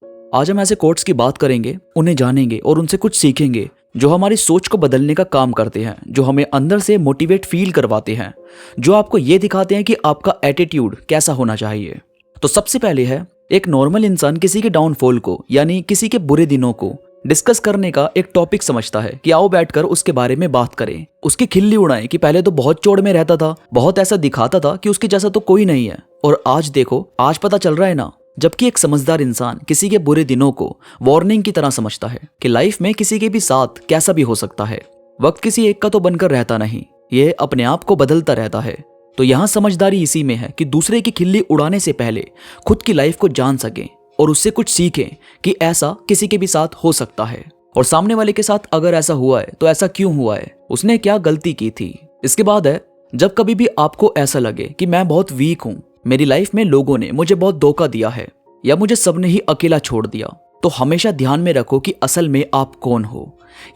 आज हम ऐसे कोट्स की बात करेंगे, उन्हें जानेंगे और उनसे कुछ सीखेंगे जो हमारी सोच को बदलने का काम करते हैं, जो हमें अंदर से मोटिवेट फील करवाते हैं, जो आपको ये दिखाते हैं कि आपका एटीट्यूड कैसा होना चाहिए। तो सबसे पहले है, एक नॉर्मल इंसान किसी के डाउनफॉल को यानी किसी के बुरे दिनों को डिस्कस करने का एक टॉपिक समझता है कि आओ बैठकर उसके बारे में बात करें, उसकी खिल्ली उड़ाएं कि पहले तो बहुत चौड़ में रहता था, बहुत ऐसा दिखाता था कि उसके जैसा तो कोई नहीं है, और आज देखो, आज पता चल रहा है ना। जबकि एक समझदार इंसान किसी के बुरे दिनों को वार्निंग की तरह समझता है कि लाइफ में किसी के भी साथ कैसा भी हो सकता है। वक्त किसी एक का तो बनकर रहता नहीं, ये अपने आप को बदलता रहता है। तो यहाँ समझदारी इसी में है कि दूसरे की खिल्ली उड़ाने से पहले खुद की लाइफ को जान सकें और उससे कुछ सीखें कि ऐसा किसी के भी साथ हो सकता है, और सामने वाले के साथ अगर ऐसा हुआ है तो ऐसा क्यों हुआ है, उसने क्या गलती की थी। इसके बाद है, जब कभी भी आपको ऐसा लगे कि मैं बहुत वीक हूं, मेरी लाइफ में लोगों ने मुझे बहुत धोखा दिया है या मुझे सबने ही अकेला छोड़ दिया, तो हमेशा ध्यान में रखो कि असल में आप कौन हो।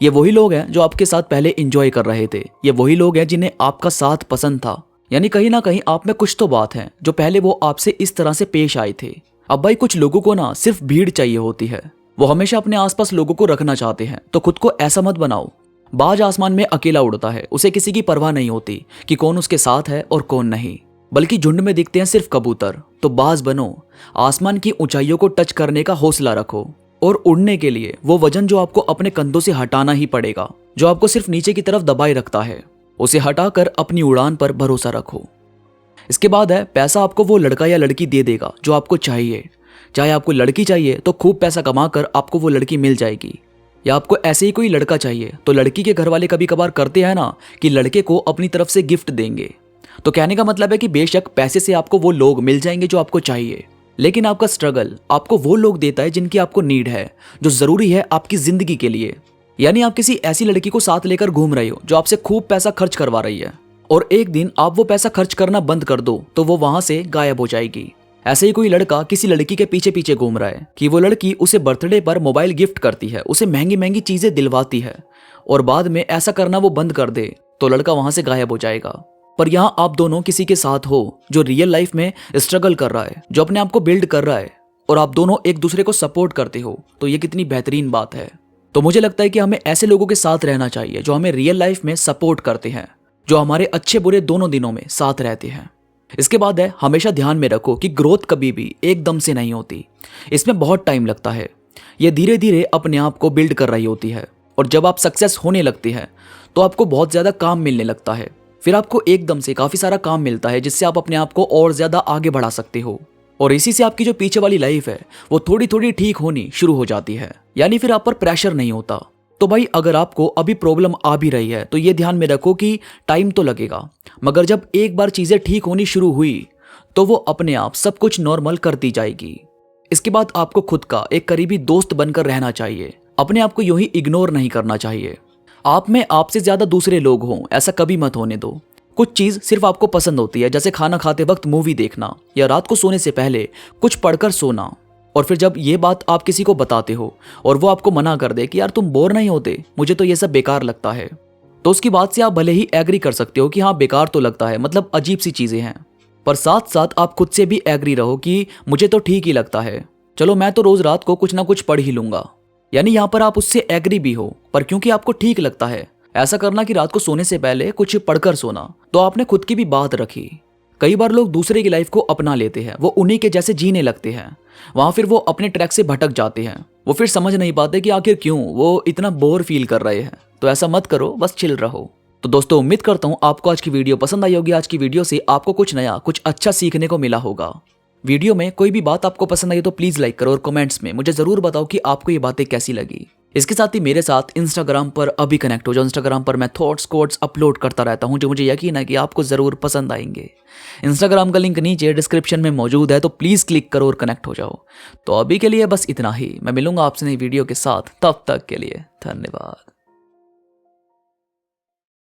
ये वही लोग हैं जो आपके साथ पहले एंजॉय कर रहे थे, ये वही लोग हैं जिन्हें आपका साथ पसंद था, यानी कहीं ना कहीं आप में कुछ तो बात है जो पहले वो आपसे इस तरह से पेश आए थे। अब भाई, कुछ लोगों को ना सिर्फ भीड़ चाहिए होती है, वो हमेशा अपने आसपास लोगों को रखना चाहते हैं, तो खुद को ऐसा मत बनाओ। बाज आसमान में अकेला उड़ता है, उसे किसी की परवाह नहीं होती कि कौन उसके साथ है और कौन नहीं, बल्कि झुंड में दिखते हैं सिर्फ कबूतर। तो बाज बनो, आसमान की ऊंचाइयों को टच करने का हौसला रखो, और उड़ने के लिए वो वजन जो आपको अपने कंधों से हटाना ही पड़ेगा, जो आपको सिर्फ नीचे की तरफ दबाए रखता है, उसे हटाकर अपनी उड़ान पर भरोसा रखो। इसके बाद है, पैसा आपको वो लड़का या लड़की दे देगा जो आपको चाहिए। चाहे आपको लड़की चाहिए तो खूब पैसा कमाकर आपको वो लड़की मिल जाएगी, या आपको ऐसे ही कोई लड़का चाहिए तो लड़की के घर वाले कभी कभार करते हैं ना कि लड़के को अपनी तरफ से गिफ्ट देंगे। तो कहने का मतलब है कि बेशक पैसे से आपको वो लोग मिल जाएंगे जो आपको चाहिए, लेकिन आपका स्ट्रगल आपको वो लोग देता है जिनकी आपको नीड है, जो जरूरी है आपकी जिंदगी के लिए। यानी आप किसी ऐसी लड़की को साथ लेकर घूम रहे हो जो आपसे खूब पैसा खर्च करवा रही है, और एक दिन आप वो पैसा खर्च करना बंद कर दो तो वो वहां से गायब हो जाएगी। ऐसे ही कोई लड़का किसी लड़की के पीछे पीछे घूम रहा है कि वो लड़की उसे बर्थडे पर मोबाइल गिफ्ट करती है, उसे महंगी महंगी चीजें दिलवाती है, और बाद में ऐसा करना वो बंद कर दे तो लड़का वहां से गायब हो जाएगा। पर यहाँ आप दोनों किसी के साथ हो जो रियल लाइफ में स्ट्रगल कर रहा है, जो अपने आप को बिल्ड कर रहा है, और आप दोनों एक दूसरे को सपोर्ट करते हो, तो ये कितनी बेहतरीन बात है। तो मुझे लगता है कि हमें ऐसे लोगों के साथ रहना चाहिए जो हमें रियल लाइफ में सपोर्ट करते हैं, जो हमारे अच्छे बुरे दोनों दिनों में साथ रहते हैं। इसके बाद है, हमेशा ध्यान में रखो कि ग्रोथ कभी भी एकदम से नहीं होती, इसमें बहुत टाइम लगता है। यह धीरे धीरे अपने आप को बिल्ड कर रही होती है, और जब आप सक्सेस होने लगते हैं तो आपको बहुत ज्यादा काम मिलने लगता है, फिर आपको एकदम से काफी सारा काम मिलता है जिससे आप अपने आप को और ज्यादा आगे बढ़ा सकते हो, और इसी से आपकी जो पीछे वाली लाइफ है वो थोड़ी थोड़ी ठीक होनी शुरू हो जाती है, यानी फिर आप पर प्रेशर नहीं होता। तो भाई, अगर आपको अभी प्रॉब्लम आ भी रही है तो ये ध्यान में रखो कि टाइम तो लगेगा, मगर जब एक बार चीजें ठीक होनी शुरू हुई तो वो अपने आप सब कुछ नॉर्मल करती जाएगी। इसके बाद आपको खुद का एक करीबी दोस्त बनकर रहना चाहिए, अपने आप को यूं ही इग्नोर नहीं करना चाहिए। आप में आपसे ज्यादा दूसरे लोग हों, ऐसा कभी मत होने दो। कुछ चीज सिर्फ आपको पसंद होती है, जैसे खाना खाते वक्त मूवी देखना, या रात को सोने से पहले कुछ पढ़कर सोना, और फिर जब ये बात आप किसी को बताते हो और वो आपको मना कर दे कि यार तुम बोर नहीं होते, मुझे तो ये सब बेकार लगता है, तो उसकी बात से आप भले ही एग्री कर सकते हो कि हाँ बेकार तो लगता है, मतलब अजीब सी चीजें हैं, पर साथ साथ आप खुद से भी एग्री रहो कि मुझे तो ठीक ही लगता है, चलो मैं तो रोज रात को कुछ ना कुछ पढ़ ही लूंगा। यानी यहाँ पर आप उससे एग्री भी हो, पर क्योंकि आपको ठीक लगता है ऐसा करना कि रात को सोने से पहले कुछ पढ़कर सोना, तो आपने खुद की भी बात रखी। कई बार लोग दूसरे की लाइफ को अपना लेते हैं, वो उन्हीं के जैसे जीने लगते हैं, वहां फिर वो अपने ट्रैक से भटक जाते हैं, वो फिर समझ नहीं पाते कि आखिर क्यों वो इतना बोर फील कर रहे हैं। तो ऐसा मत करो, बस चिल रहो। तो दोस्तों, उम्मीद करता हूँ आपको आज की वीडियो पसंद आई होगी। आज की वीडियो से आपको कुछ नया, कुछ अच्छा सीखने को मिला होगा। वीडियो में कोई भी बात आपको पसंद आई तो प्लीज लाइक करो, और कमेंट्स में मुझे जरूर बताओ कि आपको ये बातें कैसी लगी। इसके साथ ही मेरे साथ इंस्टाग्राम पर अभी कनेक्ट हो जाओ। इंस्टाग्राम पर मैं थॉट्स कोट्स अपलोड करता रहता हूं, जो मुझे यकीन है कि आपको जरूर पसंद आएंगे। इंस्टाग्राम का लिंक नीचे डिस्क्रिप्शन में मौजूद है, तो प्लीज क्लिक करो और कनेक्ट हो जाओ। तो अभी के लिए बस इतना ही, मैं मिलूंगा आपसे नई वीडियो के साथ, तब तक के लिए धन्यवाद।